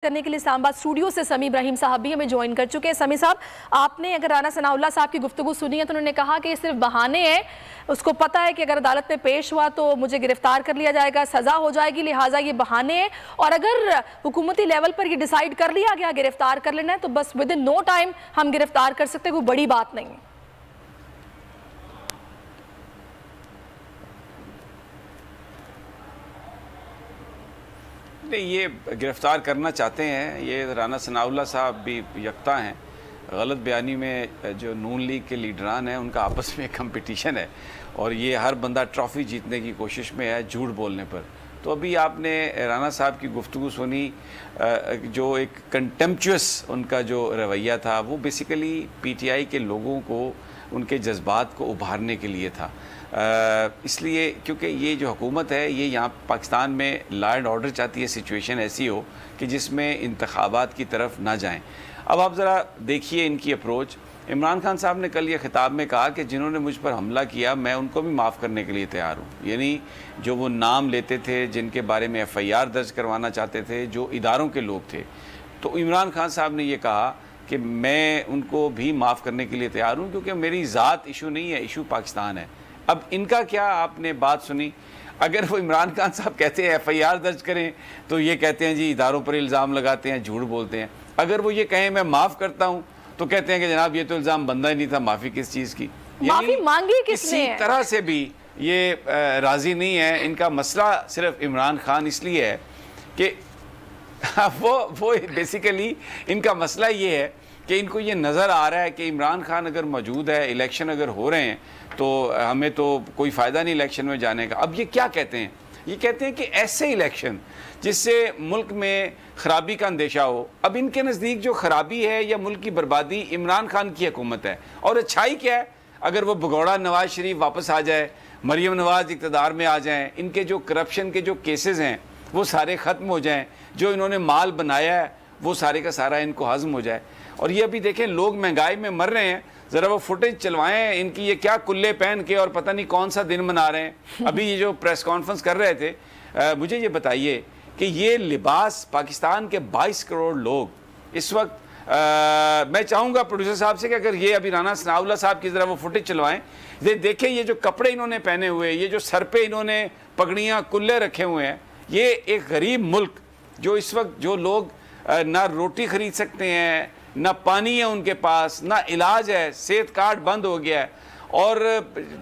करने के लिए इस्लामाबाद स्टूडियो से समी इब्राहिम साहब भी हमें ज्वाइन कर चुके हैं। समी साहब, आपने अगर राना सनाउल्लाह साहब की गुफ्तगू सुनी है तो उन्होंने कहा कि ये सिर्फ बहाने हैं, उसको पता है कि अगर अदालत में पेश हुआ तो मुझे गिरफ्तार कर लिया जाएगा, सजा हो जाएगी, लिहाजा ये बहाने हैं और अगर हुकूमती लेवल पर ये डिसाइड कर लिया गया गिरफ्तार कर लेना है तो बस विद इन नो टाइम हम गिरफ्तार कर सकते हैं, कोई बड़ी बात नहीं है। नहीं, ये गिरफ़्तार करना चाहते हैं, ये राना सनाउल्लाह साहब भी यकता हैं। गलत बयानी में जो नून लीग के लीडरान हैं उनका आपस में कंपटीशन है और ये हर बंदा ट्रॉफ़ी जीतने की कोशिश में है झूठ बोलने पर। तो अभी आपने राना साहब की गुफ्तगू सुनी, जो एक कंटेम्पचुअस उनका जो रवैया था वो बेसिकली पीटीआई के लोगों को उनके जज्बात को उभारने के लिए था। इसलिए क्योंकि ये जो हुकूमत है ये यहाँ पाकिस्तान में लॉ एंड ऑर्डर चाहती है सिचुएशन ऐसी हो कि जिसमें इंतखाबात की तरफ ना जाएं। अब आप ज़रा देखिए इनकी अप्रोच। इमरान खान साहब ने कल ये ख़िताब में कहा कि जिन्होंने मुझ पर हमला किया मैं उनको भी माफ़ करने के लिए तैयार हूँ। यानी जो वो नाम लेते थे, जिनके बारे में FIR दर्ज करवाना चाहते थे, जो इदारों के लोग थे, तो इमरान खान साहब ने ये कहा कि मैं उनको भी माफ़ करने के लिए तैयार हूँ क्योंकि मेरी ज़ात इशू नहीं है, इशू पाकिस्तान है। अब इनका क्या आपने बात सुनी, अगर वो इमरान खान साहब कहते हैं FIR दर्ज करें तो ये कहते हैं जी इदारों पर इल्ज़ाम लगाते हैं, झूठ बोलते हैं। अगर वो ये कहें मैं माफ़ करता हूँ तो कहते हैं कि जनाब ये तो इल्ज़ाम बनता ही नहीं था, माफ़ी किस चीज़ की। माफ़ी मांगी किसने? इसी तरह से भी ये राज़ी नहीं है। इनका मसला सिर्फ इमरान खान इसलिए है कि वो बेसिकली इनका मसला ये है कि इनको ये नज़र आ रहा है कि इमरान खान अगर मौजूद है, इलेक्शन अगर हो रहे हैं तो हमें तो कोई फ़ायदा नहीं इलेक्शन में जाने का। अब ये क्या कहते हैं? ये कहते हैं कि ऐसे इलेक्शन जिससे मुल्क में ख़राबी का अंदेशा हो। अब इनके नज़दीक जो ख़राबी है या मुल्क की बर्बादी इमरान खान की हुकूमत है और अच्छाई क्या है? अगर वो भगौड़ा नवाज शरीफ वापस आ जाए, मरीम नवाज इक़्तिदार में आ जाएँ, इनके जो करप्शन के जो केसेस हैं वो सारे ख़त्म हो जाएँ, जो इन्होंने माल बनाया है वो सारे का सारा इनको हज़म हो जाए। और ये अभी देखें लोग महंगाई में मर रहे हैं, ज़रा वो फुटेज चलवाएं इनकी, ये क्या कुल्ले पहन के और पता नहीं कौन सा दिन मना रहे हैं। अभी ये जो प्रेस कॉन्फ्रेंस कर रहे थे, मुझे ये बताइए कि ये लिबास पाकिस्तान के 22 करोड़ लोग इस वक्त, मैं चाहूँगा प्रोड्यूसर साहब से कि अगर ये अभी राना सनाउल्लाह साहब की ज़रा वो फुटेज चलवाएं, देखें ये जो कपड़े इन्होंने पहने हुए, ये जो सर पे इन्होंने पगड़ियाँ कुल्ले रखे हुए हैं, ये एक गरीब मुल्क जो इस वक्त जो लोग ना रोटी ख़रीद सकते हैं, ना पानी है उनके पास, ना इलाज है, सेहत कार्ड बंद हो गया है और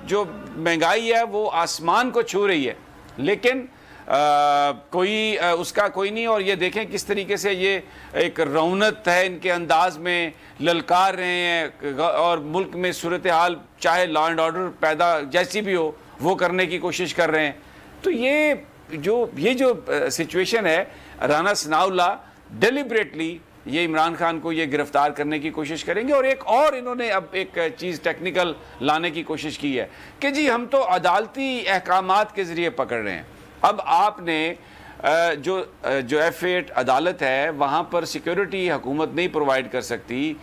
जो महंगाई है वो आसमान को छू रही है, लेकिन कोई उसका कोई नहीं। और ये देखें किस तरीके से ये एक रौनक है इनके अंदाज में, ललकार रहे हैं और मुल्क में सूरत हाल चाहे लॉ एंड ऑर्डर पैदा जैसी भी हो वो करने की कोशिश कर रहे हैं। तो ये जो सिचुएशन है, राना सनाउल्लाह डेलिबरेटली ये इमरान खान को ये गिरफ्तार करने की कोशिश करेंगे। और एक और इन्होंने अब एक चीज़ टेक्निकल लाने की कोशिश की है कि जी हम तो अदालती अहकामात के ज़रिए पकड़ रहे हैं। अब आपने जो F8 अदालत है वहाँ पर सिक्योरिटी हुकूमत नहीं प्रोवाइड कर सकती,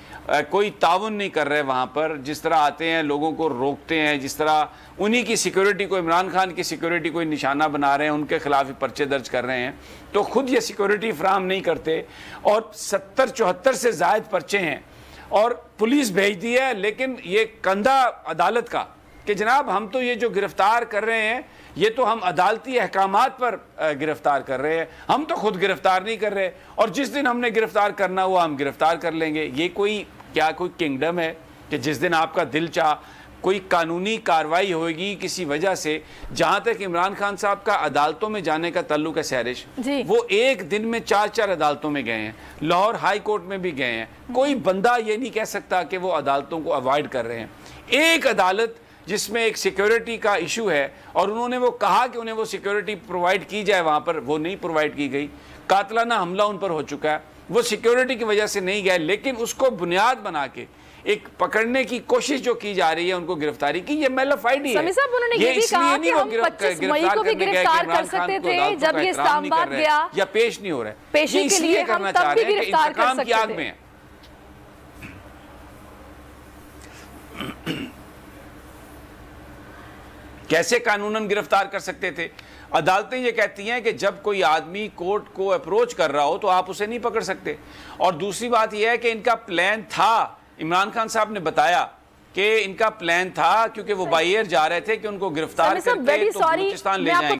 कोई ताउन नहीं कर रहे वहाँ पर। जिस तरह आते हैं लोगों को रोकते हैं, जिस तरह उन्हीं की सिक्योरिटी को, इमरान खान की सिक्योरिटी को निशाना बना रहे हैं, उनके खिलाफ ही पर्चे दर्ज कर रहे हैं, तो ख़ुद ये सिक्योरिटी फ्राहम नहीं करते और 70-74 से ज़ायद पर्चे हैं और पुलिस भेज दी है। लेकिन ये कंधा अदालत का कि जनाब हम तो ये जो गिरफ्तार कर रहे हैं ये तो हम अदालती अहकामात पर गिरफ्तार कर रहे हैं, हम तो खुद गिरफ्तार नहीं कर रहे और जिस दिन हमने गिरफ्तार करना हुआ हम गिरफ्तार कर लेंगे। ये कोई किंगडम है कि जिस दिन आपका दिल चाह कोई कानूनी कार्रवाई होगी किसी वजह से? जहाँ तक इमरान खान साहब का अदालतों में जाने का तल्लुक है सैरिश, वो एक दिन में 4-4 अदालतों में गए हैं, लाहौर हाई कोर्ट में भी गए हैं। कोई बंदा ये नहीं कह सकता कि वो अदालतों को अवॉइड कर रहे हैं। एक अदालत जिसमें एक सिक्योरिटी का इशू है और उन्होंने वो कहा कि उन्हें वो सिक्योरिटी प्रोवाइड की जाए, वहाँ पर वो नहीं प्रोवाइड की गई। कातलाना हमला उन पर हो चुका है, वो सिक्योरिटी की वजह से नहीं गए, लेकिन उसको बुनियाद बना के एक पकड़ने की कोशिश जो की जा रही है, उनको गिरफ्तारी की, ये मेलफाइड है। ये इसलिए नहीं वो 25 मई को भी गिरफ्तार कर सकते थे जब ये इस्लामाबाद गया या पेश नहीं हो रहा है, पेशी के लिए करना चाह रहे हैं कि इंतकाम की आग में है। कैसे कानूनन गिरफ्तार कर सकते थे? अदालतें ये कहती हैं कि जब कोई आदमी कोर्ट को अप्रोच कर रहा हो तो आप उसे नहीं पकड़ सकते। और दूसरी बात यह है कि इनका प्लान था, इमरान खान साहब ने बताया कि इनका प्लान था, क्योंकि वो बाई एयर जा रहे थे कि उनको गिरफ्तार करके तो बलूचिस्तान ले जाएंगे।